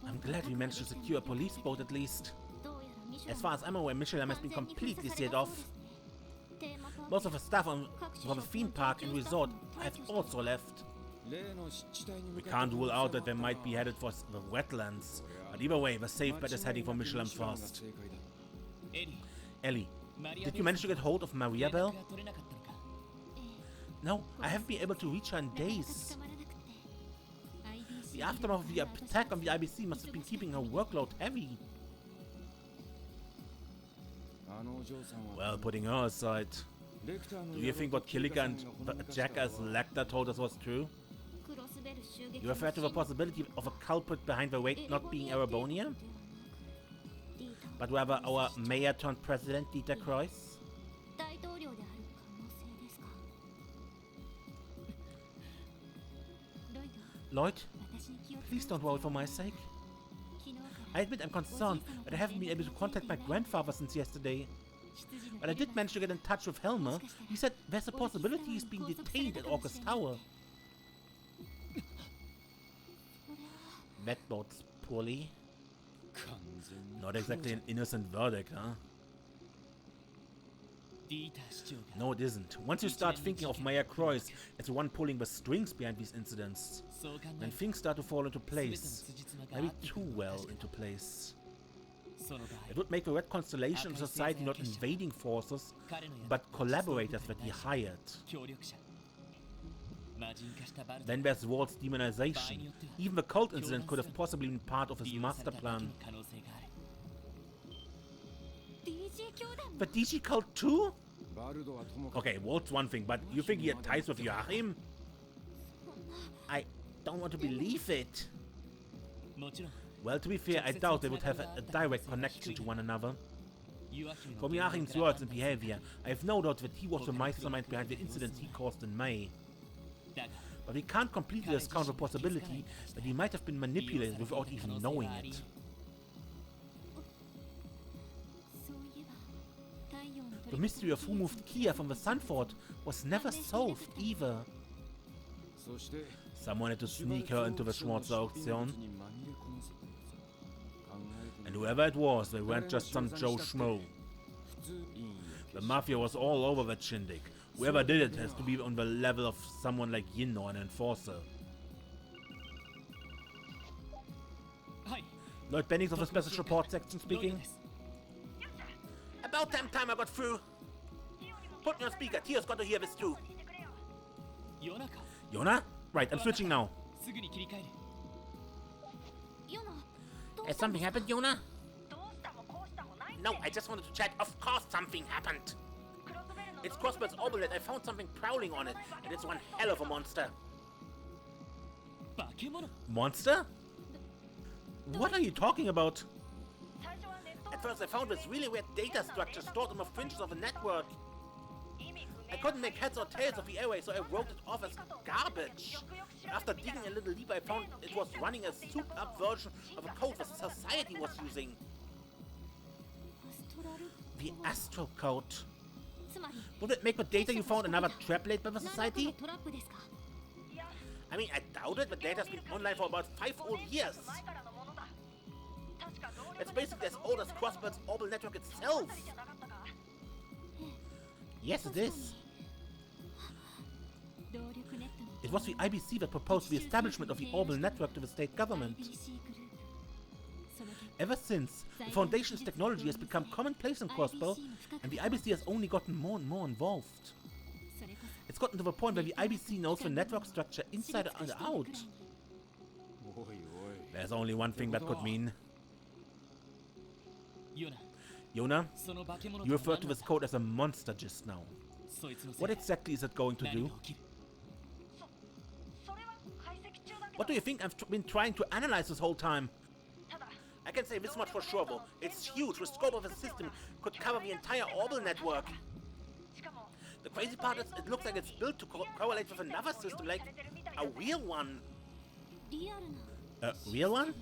I'm glad we managed to secure a police boat at least. As far as I'm aware, Mishelam has been completely sealed off. Most of the staff from the theme park and resort have also left. We can't rule out that they might be headed for the wetlands, but either way, the safe bet is heading for Mishelam first. Ellie, did you manage to get hold of Maria Bell? No, I haven't been able to reach her in days. The aftermath of the attack on the IBC must have been keeping her workload heavy. Well, putting her aside, do you think what Killiker and the jaegers Lecter told us was true? You refer to the possibility of a culprit behind the raid not being Arabonia? But rather our mayor-turned-president, Dieter Crois? Lloyd, please don't worry for my sake. I admit I'm concerned, but I haven't been able to contact my grandfather since yesterday. But I did manage to get in touch with Helmer. He said there's a possibility he's being detained at Orcus Tower. That bodes poorly. Not exactly an innocent verdict, huh? No, it isn't. Once you start thinking of Mayor Crois as the one pulling the strings behind these incidents, then things start to fall into place. Maybe too well into place. It would make the Red Constellation of society not invading forces, but collaborators that he hired. Then there's Walt's demonization. Even the cult incident could have possibly been part of his master plan. The DG cult too? Okay, Walt's one thing, but you think he had ties with Joachim? I don't want to believe it. Well, to be fair, I doubt they would have a direct connection to one another. From Joachim's words and behavior, I have no doubt that he was the mastermind behind the incidents he caused in May. But we can't completely discount the possibility that he might have been manipulated without even knowing it. The mystery of who moved Kia from the Sunfort was never solved either. Someone had to sneak her into the Schwarzer auction. And whoever it was, they weren't just some Joe Schmo. The Mafia was all over that shindig. Whoever did it has to be on the level of someone like Yin or an enforcer. Lloyd Bennings of the Special Report Section speaking. About damn time I got through. Put me on speaker. Tio's got to hear this too. Yona? Right, I'm switching now. Has something happened, Yona? No, I just wanted to check. Of course something happened. It's Crossbell's obolet. I found something prowling on it, and it's one hell of a monster. Monster? What are you talking about? At first I found this really weird data structure stored on the fringes of a network. I couldn't make heads or tails of the array, so I wrote it off as garbage. After digging a little deeper, I found it was running a souped-up version of a code that society was using. The Astral Code. Would it make the data you found another trap laid by the society? I mean, I doubt it. The data's been online for about 5 whole years. It's basically as old as Crossbell's Orbital network itself. Yes, it is. It was the IBC that proposed the establishment of the Orbital network to the state government. Ever since, the Foundation's technology has become commonplace in Crossbell, and the IBC has only gotten more and more involved. It's gotten to the point where the IBC knows the network structure inside and out. There's only one thing that could mean. Yona, you referred to this code as a monster just now. What exactly is it going to do? What do you think I've been trying to analyze this whole time? I can say this much for sure though. It's huge. The scope of the system could cover the entire Orbital network. The crazy part is it looks like it's built to correlate with another system, like a real one. A real one?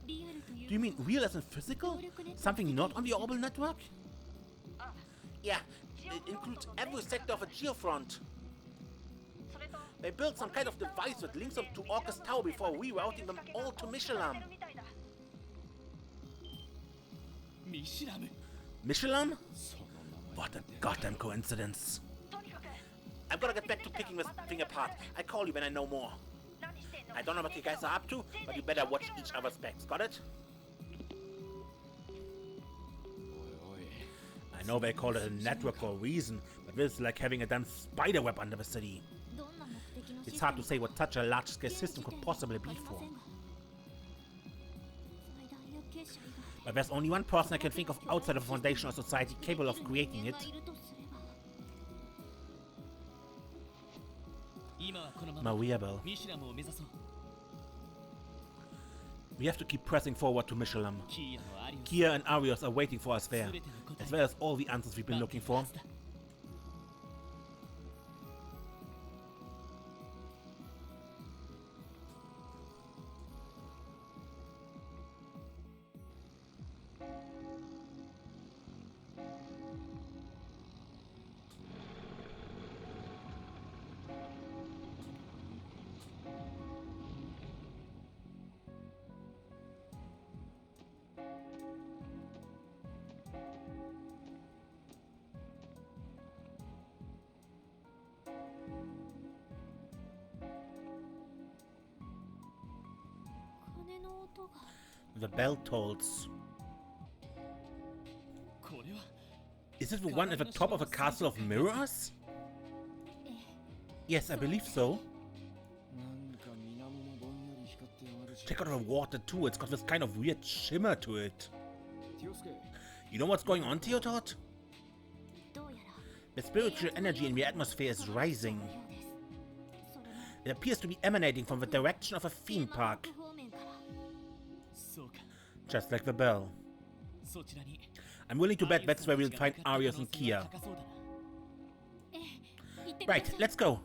Do you mean real as in physical? Something not on the Orbital network? Yeah, it includes every sector of a geofront. They built some kind of device that links them to Orcus Tower before rerouting them all to Mishelam. Mishelam? What a goddamn coincidence. I'm gonna get back to picking this thing apart. I'll call you when I know more. I don't know what you guys are up to, but you better watch each other's backs, got it? I know they call it a network for a reason, but this is like having a damn spiderweb under the city. It's hard to say what such a large-scale system could possibly be for. But there's only one person I can think of outside of a foundation or society capable of creating it. Mariabel. We have to keep pressing forward to Mishelam. Kia and Arios are waiting for us there, as well as all the answers we've been looking for. The bell tolls. Is it the one at the top of a castle of mirrors? Yes, I believe so. Check out the water too, it's got this kind of weird shimmer to it. You know what's going on, Theodot? The spiritual energy in the atmosphere is rising. It appears to be emanating from the direction of a theme park. Just like the bell. I'm willing to bet that's where we'll find Arios and Kia. Right, let's go.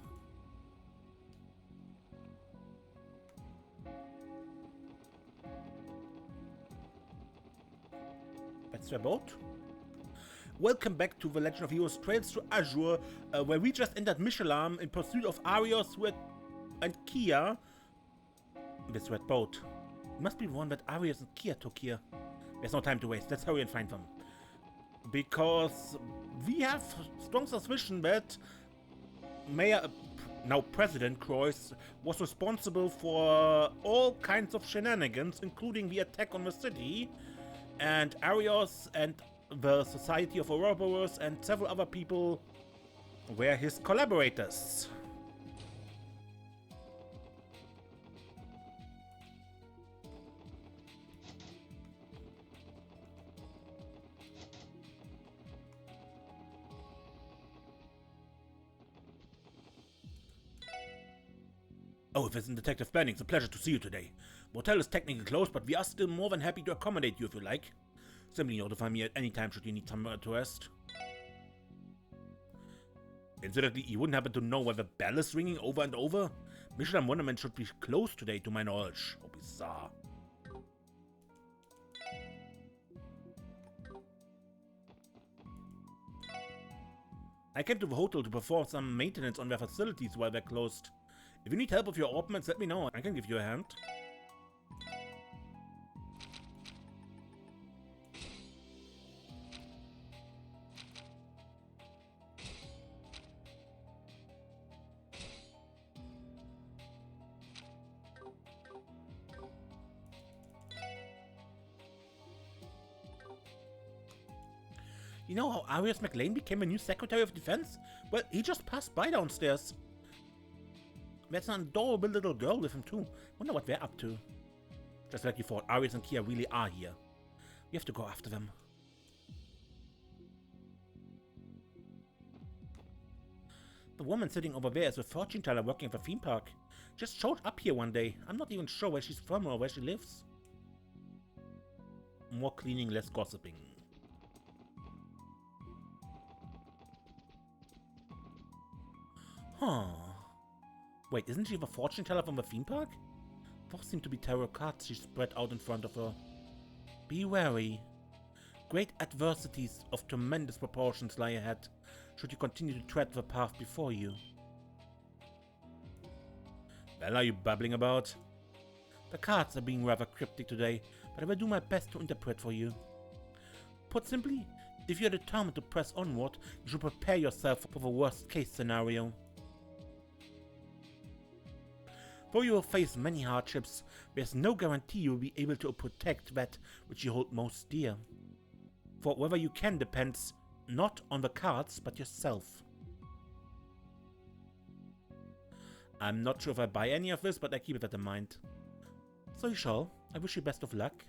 That's their boat. Welcome back to the Legend of Heroes Trails to Azure, where we just entered Mishelam in pursuit of Arios and Kia. This red boat. It must be the one that Arios and Kia took here. There's no time to waste. Let's hurry and find them. Because we have strong suspicion that Mayor, now President Crois, was responsible for all kinds of shenanigans, including the attack on the city. And Arios and the Society of Ouroboros and several other people were his collaborators. Oh, Vincent Detective Banning, it's a pleasure to see you today. Motel is technically closed, but we are still more than happy to accommodate you if you like. Simply notify me at any time should you need somewhere to rest. Incidentally, you wouldn't happen to know why the bell is ringing over and over? Mishelam Monument should be closed today, to my knowledge. How bizarre. I came to the hotel to perform some maintenance on their facilities while they're closed. If you need help with your orbments, let me know. I can give you a hand. You know how Arios MacLaine became a new Secretary of Defense? Well, he just passed by downstairs. There's an adorable little girl with him too. Wonder what they're up to. Just like you thought, Arios and Kia really are here. We have to go after them. The woman sitting over there is a fortune teller working at the theme park. Just showed up here one day. I'm not even sure where she's from or where she lives. More cleaning, less gossiping. Huh. Wait, isn't she the fortune teller from the theme park? Those seem to be tarot cards she spread out in front of her. Be wary. Great adversities of tremendous proportions lie ahead, should you continue to tread the path before you. hell are you babbling about? The cards are being rather cryptic today, but I will do my best to interpret for you. Put simply, if you are determined to press onward, you should prepare yourself for the worst case scenario. Though you will face many hardships, there's no guarantee you will be able to protect that which you hold most dear. For whether you can depends not on the cards, but yourself. I'm not sure if I buy any of this, but I keep it in mind. So you shall. I wish you best of luck.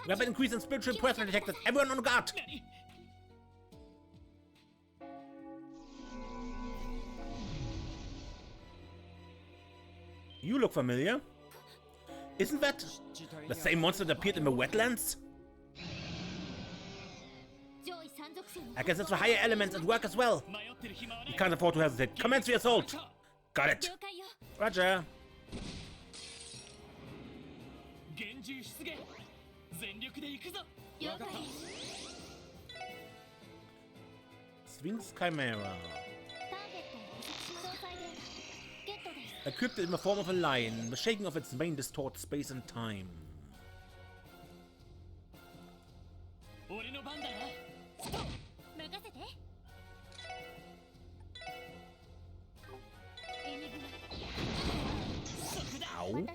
Rapid increase in spiritual pressure detected. Everyone on guard! You look familiar. Isn't that the same monster that appeared in the wetlands? I guess it's the higher elements at work as well. We can't afford to hesitate. Commence the assault! Got it! Roger! Sphinx Chimera. Equipped in the form of a lion, the shaking of its mane distorts space and time. Ow.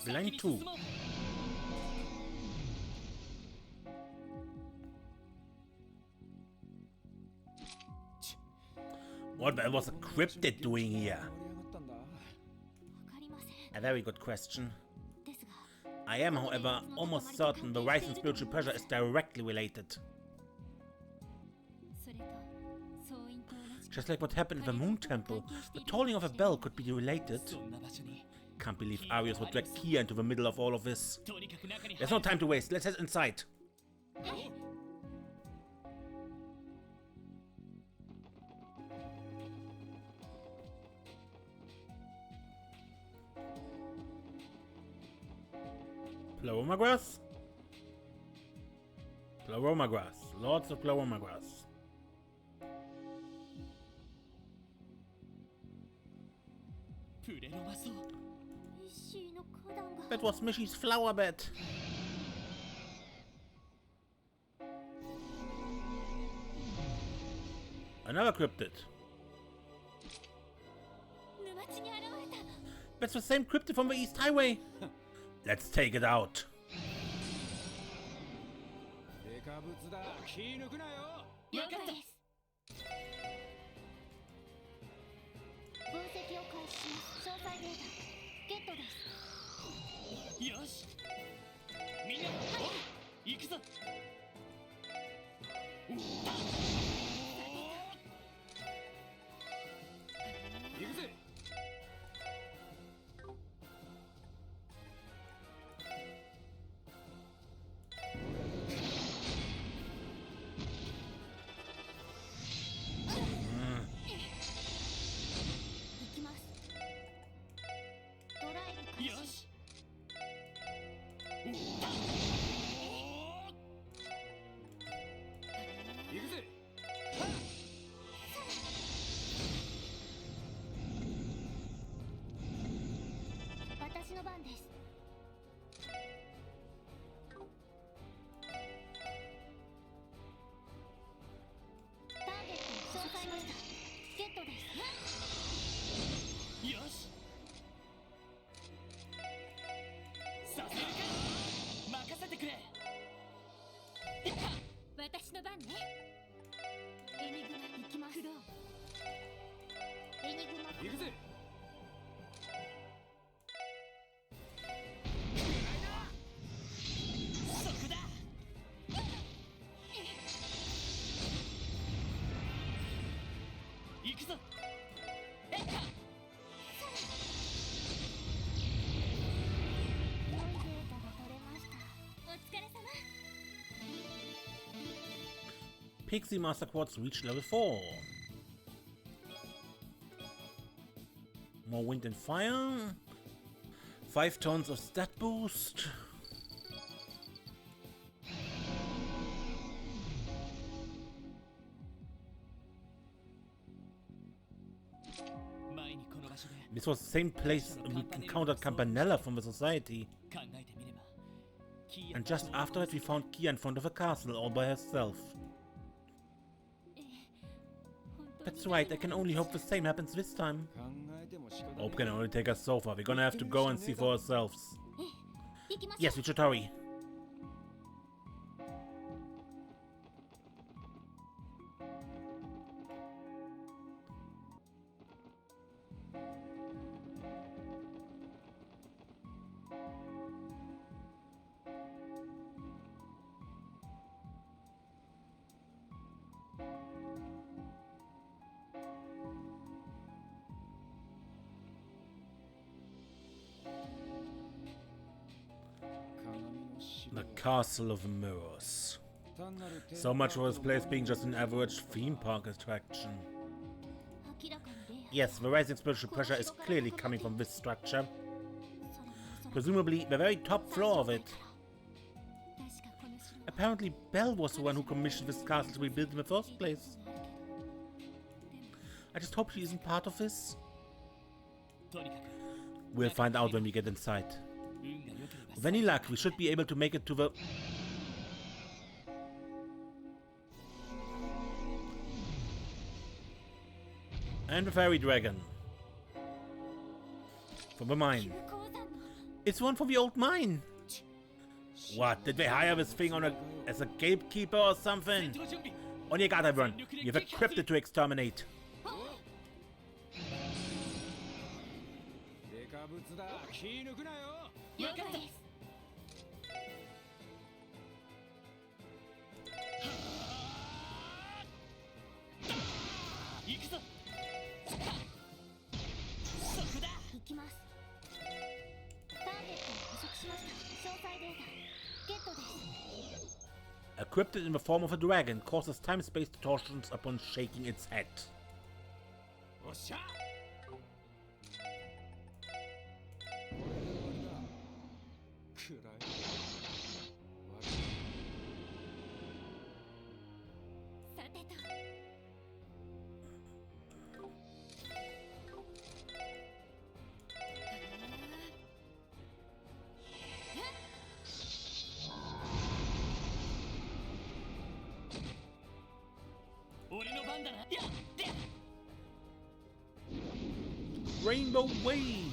Line 2. What was a cryptid doing here? A very good question. I am, however, almost certain the rise in spiritual pressure is directly related. Just like what happened in the Moon Temple, the tolling of a bell could be related. Can't believe Arios would drag Kia into the middle of all of this. There's no time to waste, let's head inside. Pleroma-grass? Pleroma-grass. Lots of pleroma-grass. That was Mishy's flower bed. Another cryptid. That's the same cryptid from the East Highway. Let's take it out. Pixie Master Quartz reached level 4. More wind and fire. 5 tons of stat boost. This was the same place we encountered Campanella from the Society. And just after that we found Kia in front of a castle all by herself. That's right, I can only hope the same happens this time. Hope can only take us so far. We're gonna have to go and see for ourselves. Yes, we should hurry. The Castle of Mirrors. So much for this place being just an average theme park attraction. Yes, the rising spiritual pressure is clearly coming from this structure. Presumably the very top floor of it. Apparently Bell was the one who commissioned this castle to be built in the first place. I just hope she isn't part of this. We'll find out when we get inside. With any luck, we should be able to make it to the... And the fairy dragon. From the mine. It's one from the old mine. What? Did they hire this thing on as a gatekeeper or something? On your guard, everyone. You've equipped it to exterminate. Equipped it in the form of a dragon, causes time-space distortions upon shaking its head. Rainbow Wave!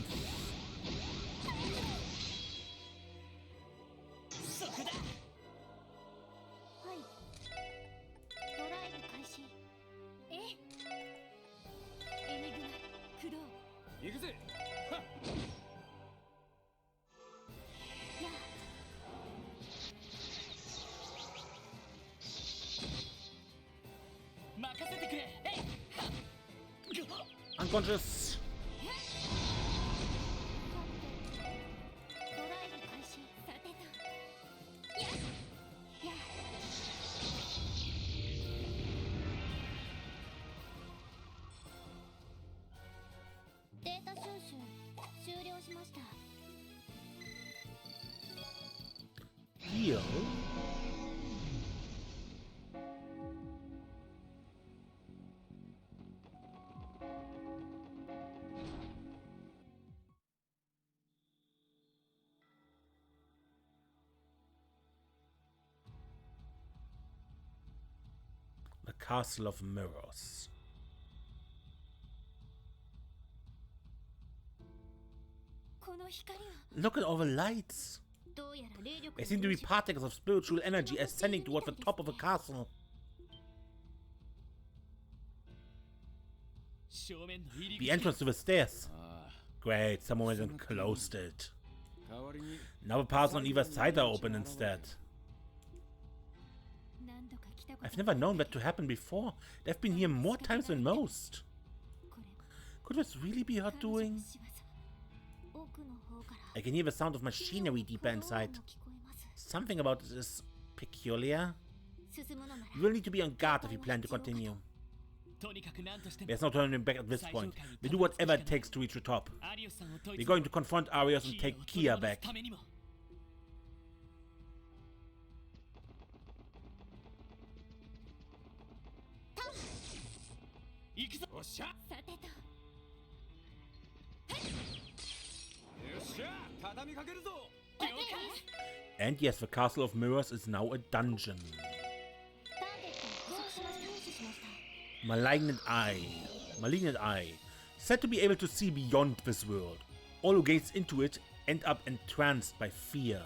Unconscious! Heal? Castle of Mirrors. Look at all the lights. They seem to be particles of spiritual energy ascending toward the top of a castle. The entrance to the stairs. Great, someone went and closed it. Now the paths on either side are open instead. I've never known that to happen before. They've been here more times than most. Could this really be her doing? I can hear the sound of machinery deeper inside. Something about it is peculiar. We will need to be on guard if we plan to continue. There's no turning back at this point. We'll do whatever it takes to reach the top. We're going to confront Arios and take Kia back. And yes, the Castle of Mirrors is now a dungeon. Malignant Eye. Malignant Eye. Said to be able to see beyond this world. All who gaze into it end up entranced by fear.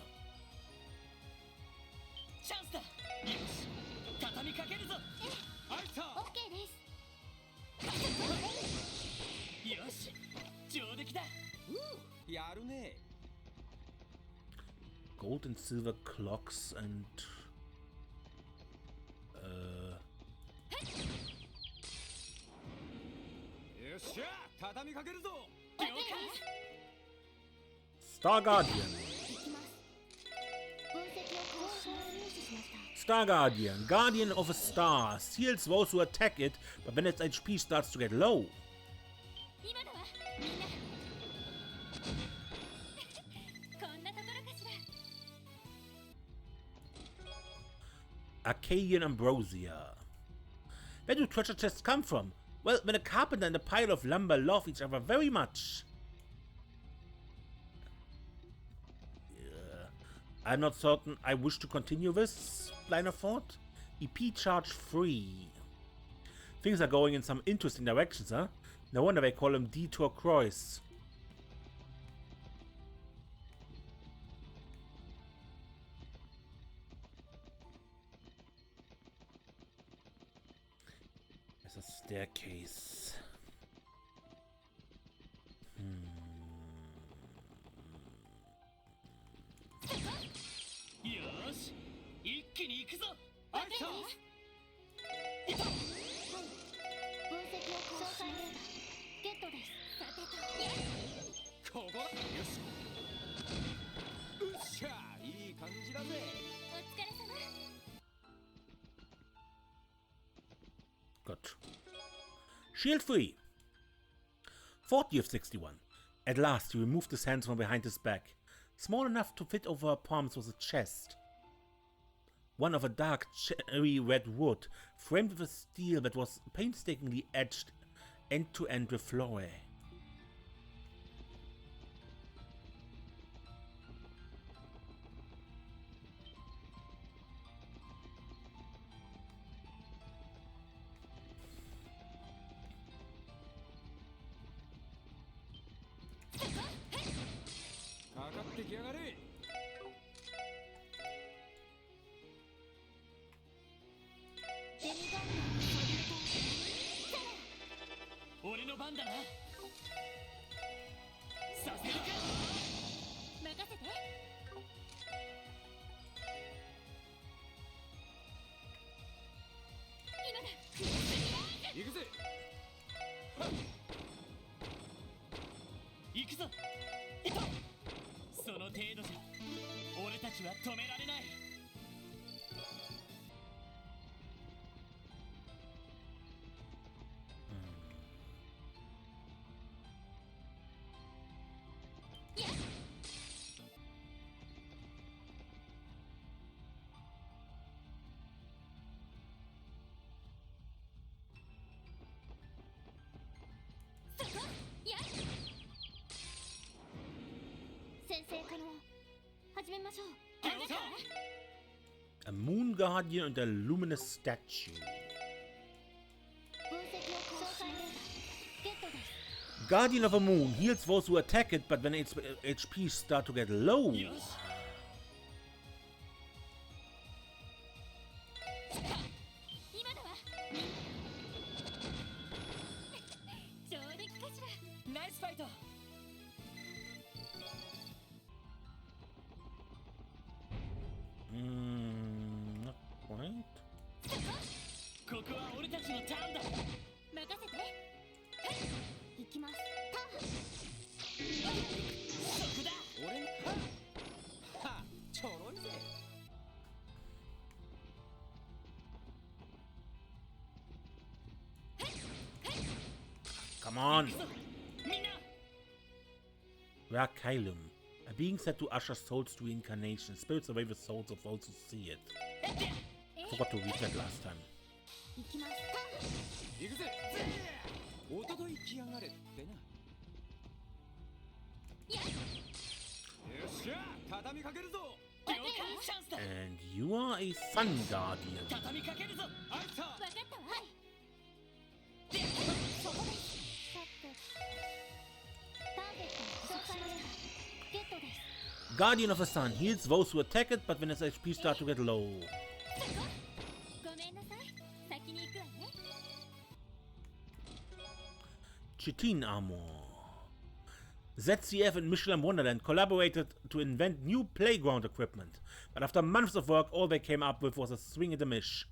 Gold and silver clocks and Star Guardian. Star Guardian, Guardian of a Star, seals those who attack it, but when its HP starts to get low. Arcadian Ambrosia. Where do treasure chests come from? Well, when a carpenter and a pile of lumber love each other very much. I'm not certain I wish to continue this line of thought. EP charge free. Things are going in some interesting directions, huh? No wonder they call him Detour Crois. There's a staircase. Good. Shield free. 40 of 61. At last, he removed his hands from behind his back. Small enough to fit over her palms was a chest. One of a dark cherry red wood, framed with a steel that was painstakingly etched end to end with flore. A moon guardian and a luminous statue. Guardian of a Moon heals those who attack it, but when its HP start to get low. Not quite. Come on! Racailum. A being said to usher souls to reincarnation, spirits away the souls of those who see it. Forgot to read that last time. And you are a Sun Guardian. Guardian of the Sun heals those who attack it, but when its HP starts to get low. Chitin armor. ZCF and Mishelam Wonderland collaborated to invent new playground equipment, but after months of work, all they came up with was a swing and a mish.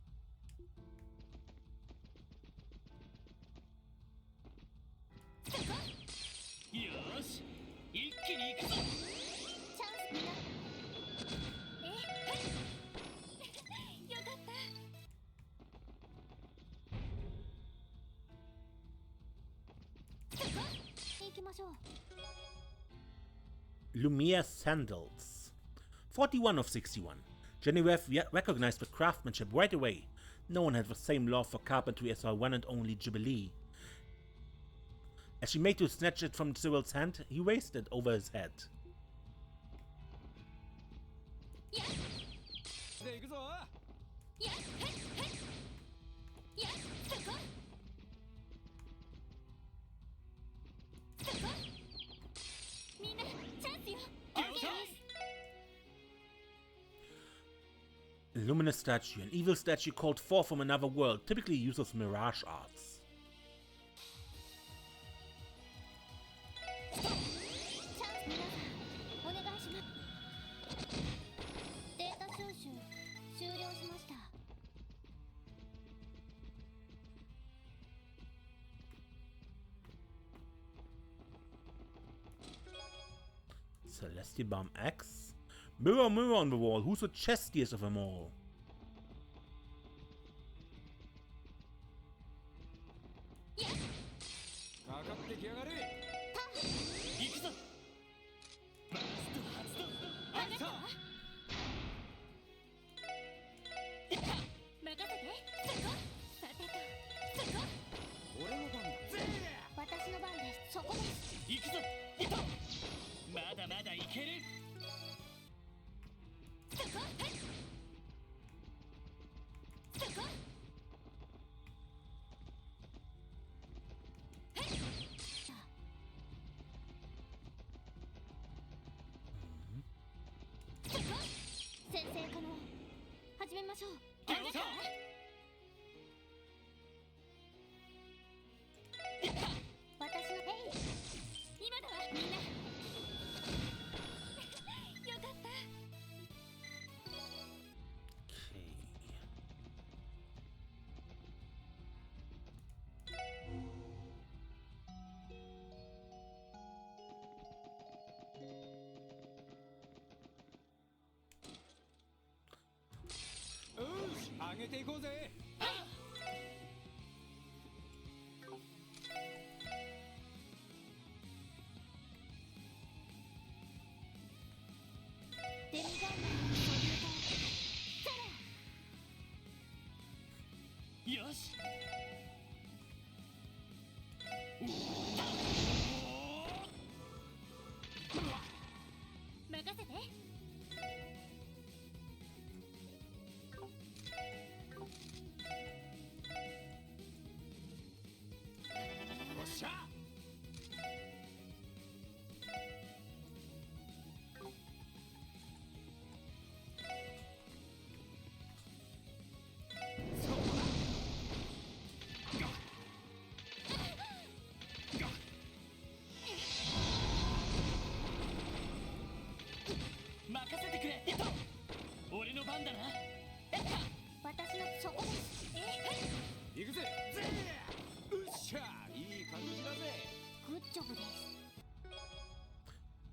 Lumiere Sandals. 41 of 61. Genevieve recognized the craftsmanship right away. No one had the same love for carpentry as our one and only Jubilee. As she made to snatch it from Cyril's hand, he raised it over his head. Luminous statue, an evil statue called forth from another world, typically uses mirage arts. Celestial Bomb X? Mirror, mirror on the wall, who's the chestiest of them all?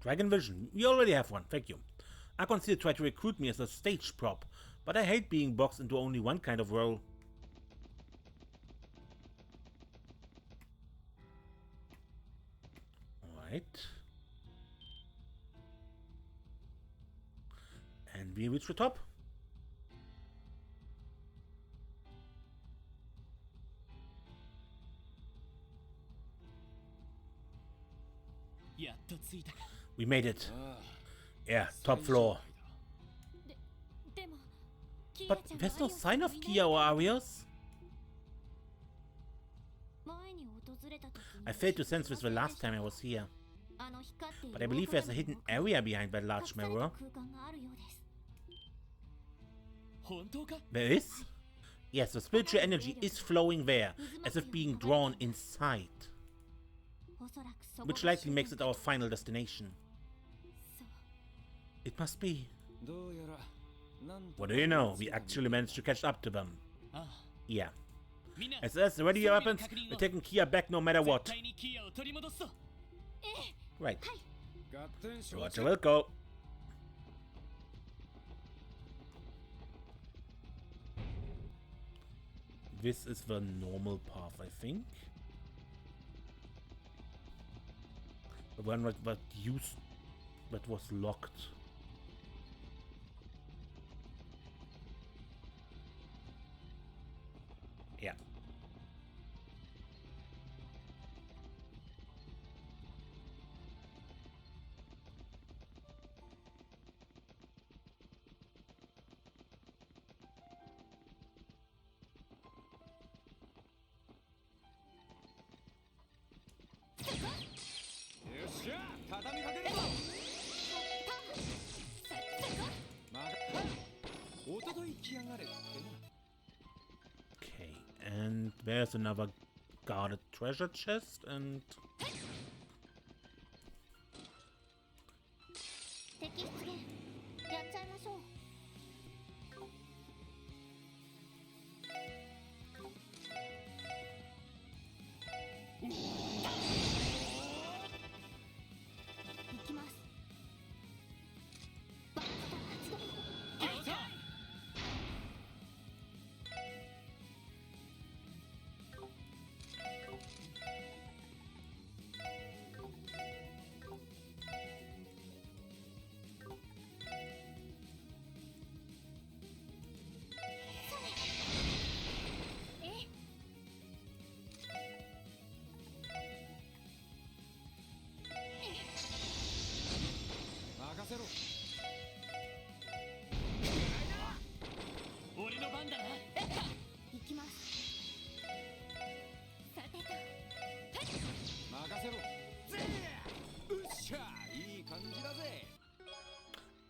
Dragon Vision. We already have one, thank you. Archon tried to recruit me as a stage prop, but I hate being boxed into only one kind of role. Alright. And we reach the top. We made it. Yeah, top floor. But there's no sign of Kia or Arios. I failed to sense this the last time I was here. But I believe there's a hidden area behind that large mirror. There is? Yes, the spiritual energy is flowing there, as if being drawn inside. Which likely makes it our final destination. It must be. What do you know? We actually managed to catch up to them. Yeah. SS, ready your weapons? We're taking Kia back no matter what. Right. Roger, will go. This is the normal path, I think. The one that was locked. Yeah. Okay, and there's another guarded treasure chest, and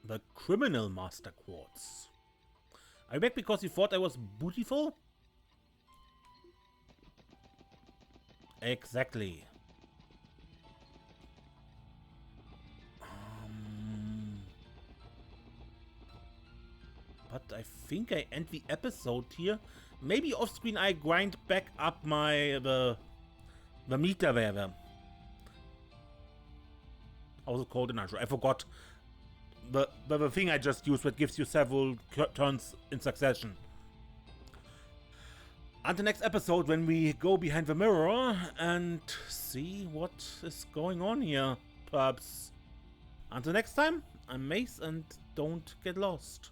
the Criminal Master Quartz. Are you back because you thought I was bootiful? Exactly. But I think I end the episode here. Maybe off screen I grind back up my the meter there. How's it called in Azure? I forgot. The thing I just used that gives you several turns in succession. Until next episode, when we go behind the mirror and see what is going on here, perhaps. Until next time, I'm Mace, and don't get lost.